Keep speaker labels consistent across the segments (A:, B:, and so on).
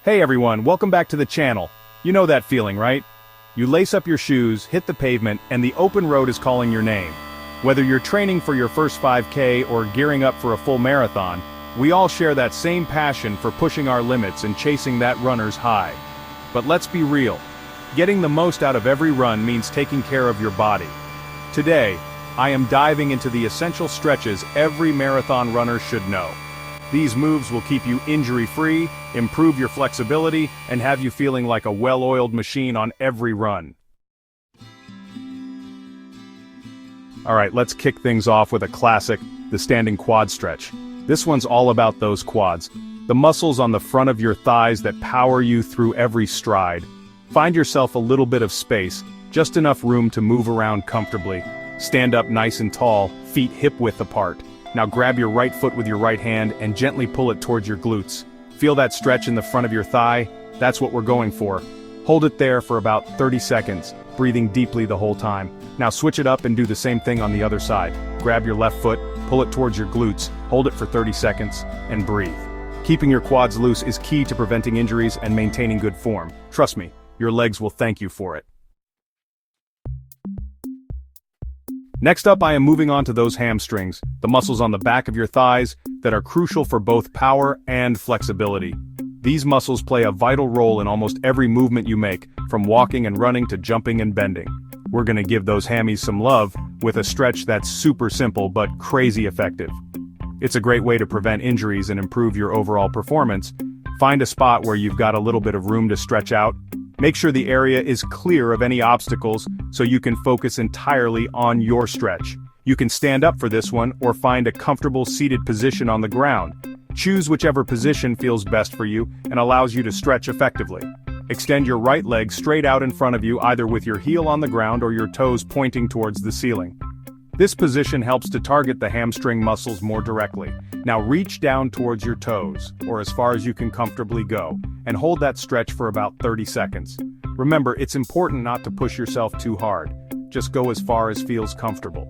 A: Hey everyone, welcome back to the channel. You know that feeling, right? You lace up your shoes, hit the pavement, and the open road is calling your name. Whether you're training for your first 5K or gearing up for a full marathon, we all share that same passion for pushing our limits and chasing that runner's high. But let's be real. Getting the most out of every run means taking care of your body. Today, I am diving into the essential stretches every marathon runner should know. These moves will keep you injury-free, improve your flexibility, and have you feeling like a well-oiled machine on every run. Alright, let's kick things off with a classic, the standing quad stretch. This one's all about those quads, the muscles on the front of your thighs that power you through every stride. Find yourself a little bit of space, just enough room to move around comfortably. Stand up nice and tall, feet hip-width apart. Now grab your right foot with your right hand and gently pull it towards your glutes. Feel that stretch in the front of your thigh? That's what we're going for. Hold it there for about 30 seconds, breathing deeply the whole time. Now switch it up and do the same thing on the other side. Grab your left foot, pull it towards your glutes, hold it for 30 seconds, and breathe. Keeping your quads loose is key to preventing injuries and maintaining good form. Trust me, your legs will thank you for it. Next up, I am moving on to those hamstrings, the muscles on the back of your thighs that are crucial for both power and flexibility. These muscles play a vital role in almost every movement you make, from walking and running to jumping and bending. We're gonna give those hammies some love with a stretch that's super simple but crazy effective. It's a great way to prevent injuries and improve your overall performance. Find a spot where you've got a little bit of room to stretch out. Make sure the area is clear of any obstacles so you can focus entirely on your stretch. You can stand up for this one or find a comfortable seated position on the ground. Choose whichever position feels best for you and allows you to stretch effectively. Extend your right leg straight out in front of you, either with your heel on the ground or your toes pointing towards the ceiling. This position helps to target the hamstring muscles more directly. Now reach down towards your toes, or as far as you can comfortably go, and hold that stretch for about 30 seconds. Remember, it's important not to push yourself too hard. Just go as far as feels comfortable.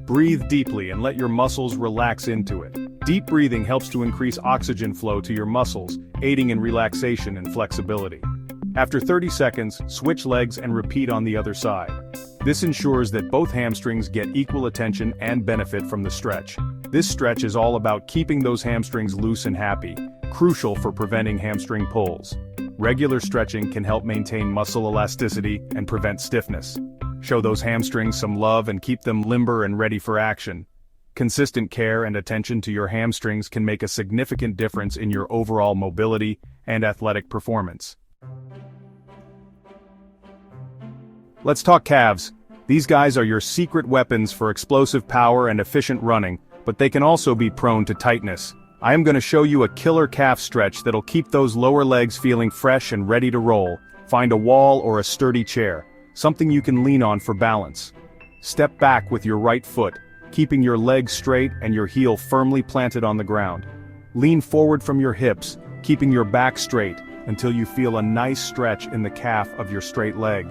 A: Breathe deeply and let your muscles relax into it. Deep breathing helps to increase oxygen flow to your muscles, aiding in relaxation and flexibility. After 30 seconds, switch legs and repeat on the other side. This ensures that both hamstrings get equal attention and benefit from the stretch. This stretch is all about keeping those hamstrings loose and happy, crucial for preventing hamstring pulls. Regular stretching can help maintain muscle elasticity and prevent stiffness. Show those hamstrings some love and keep them limber and ready for action. Consistent care and attention to your hamstrings can make a significant difference in your overall mobility and athletic performance. Let's talk calves. These guys are your secret weapons for explosive power and efficient running, but they can also be prone to tightness. I am going to show you a killer calf stretch that'll keep those lower legs feeling fresh and ready to roll. Find a wall or a sturdy chair, something you can lean on for balance. Step back with your right foot, keeping your leg straight and your heel firmly planted on the ground. Lean forward from your hips, keeping your back straight until you feel a nice stretch in the calf of your straight leg.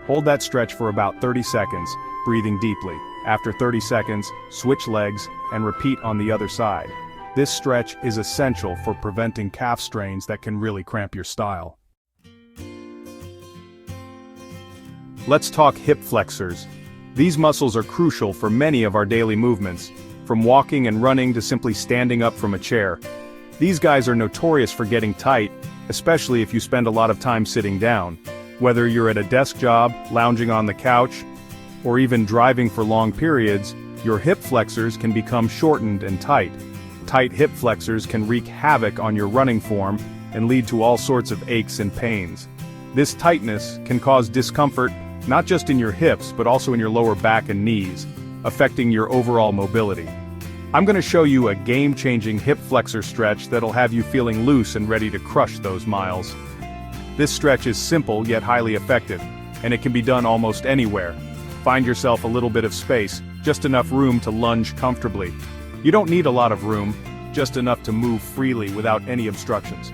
A: Hold that stretch for about 30 seconds, breathing deeply. After 30 seconds, switch legs and repeat on the other side. This stretch is essential for preventing calf strains that can really cramp your style. Let's talk hip flexors. These muscles are crucial for many of our daily movements, from walking and running to simply standing up from a chair. These guys are notorious for getting tight, especially if you spend a lot of time sitting down. Whether you're at a desk job, lounging on the couch, or even driving for long periods, your hip flexors can become shortened and tight. Tight hip flexors can wreak havoc on your running form and lead to all sorts of aches and pains. This tightness can cause discomfort, not just in your hips but also in your lower back and knees, affecting your overall mobility. I'm going to show you a game-changing hip flexor stretch that'll have you feeling loose and ready to crush those miles. This stretch is simple yet highly effective, and it can be done almost anywhere. Find yourself a little bit of space, just enough room to lunge comfortably. You don't need a lot of room, just enough to move freely without any obstructions.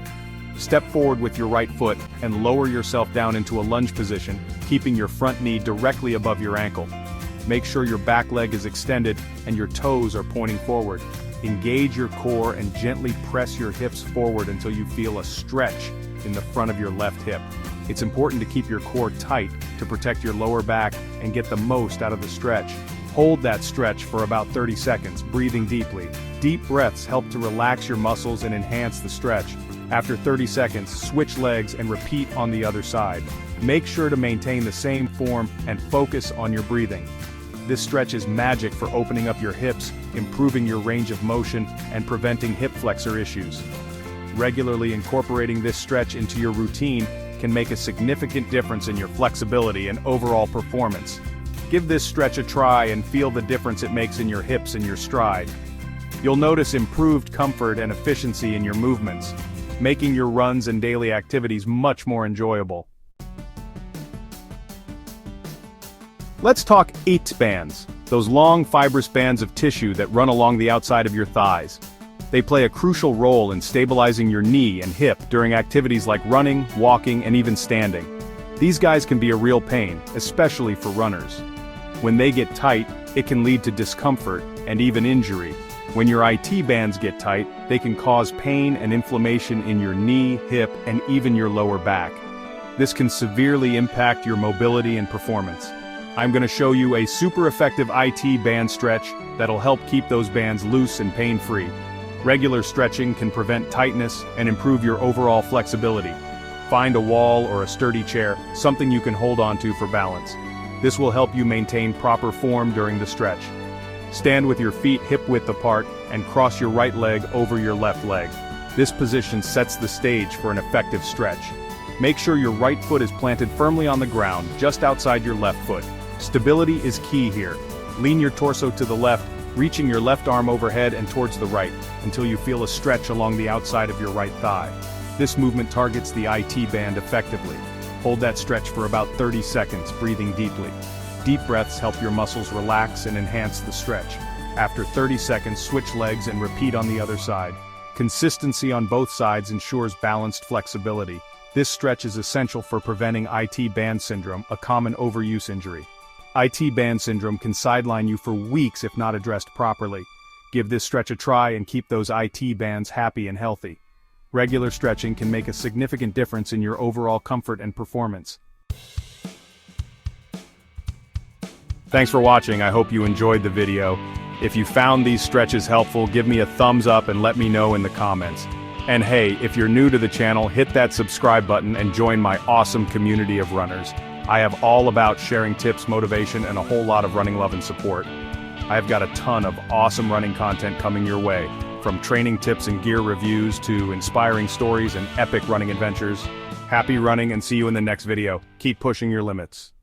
A: Step forward with your right foot and lower yourself down into a lunge position, keeping your front knee directly above your ankle. Make sure your back leg is extended and your toes are pointing forward. Engage your core and gently press your hips forward until you feel a stretch in the front of your left hip. It's important to keep your core tight to protect your lower back and get the most out of the stretch. Hold that stretch for about 30 seconds, breathing deeply. Deep breaths help to relax your muscles and enhance the stretch. After 30 seconds, switch legs and repeat on the other side. Make sure to maintain the same form and focus on your breathing. This stretch is magic for opening up your hips, improving your range of motion, and preventing hip flexor issues. Regularly incorporating this stretch into your routine can make a significant difference in your flexibility and overall performance. Give this stretch a try and feel the difference it makes in your hips and your stride. You'll notice improved comfort and efficiency in your movements, making your runs and daily activities much more enjoyable. Let's talk IT bands, those long fibrous bands of tissue that run along the outside of your thighs. They play a crucial role in stabilizing your knee and hip during activities like running, walking, and even standing. These guys can be a real pain, especially for runners. When they get tight, it can lead to discomfort and even injury. When your IT bands get tight, they can cause pain and inflammation in your knee, hip, and even your lower back. This can severely impact your mobility and performance. I'm going to show you a super effective IT band stretch that'll help keep those bands loose and pain-free. Regular stretching can prevent tightness and improve your overall flexibility. Find a wall or a sturdy chair, something you can hold onto for balance. This will help you maintain proper form during the stretch. Stand with your feet hip-width apart and cross your right leg over your left leg. This position sets the stage for an effective stretch. Make sure your right foot is planted firmly on the ground, just outside your left foot. Stability is key here. Lean your torso to the left, reaching your left arm overhead and towards the right, until you feel a stretch along the outside of your right thigh. This movement targets the IT band effectively. Hold that stretch for about 30 seconds, breathing deeply. Deep breaths help your muscles relax and enhance the stretch. After 30 seconds, switch legs and repeat on the other side. Consistency on both sides ensures balanced flexibility. This stretch is essential for preventing IT band syndrome, a common overuse injury. IT band syndrome can sideline you for weeks if not addressed properly. Give this stretch a try and keep those IT bands happy and healthy. Regular stretching can make a significant difference in your overall comfort and performance. Thanks for watching. I hope you enjoyed the video. If you found these stretches helpful, give me a thumbs up and let me know in the comments. And hey, if you're new to the channel, hit that subscribe button and join my awesome community of runners. I have all about sharing tips, motivation, and a whole lot of running love and support. I've got a ton of awesome running content coming your way, from training tips and gear reviews to inspiring stories and epic running adventures. Happy running and see you in the next video. Keep pushing your limits.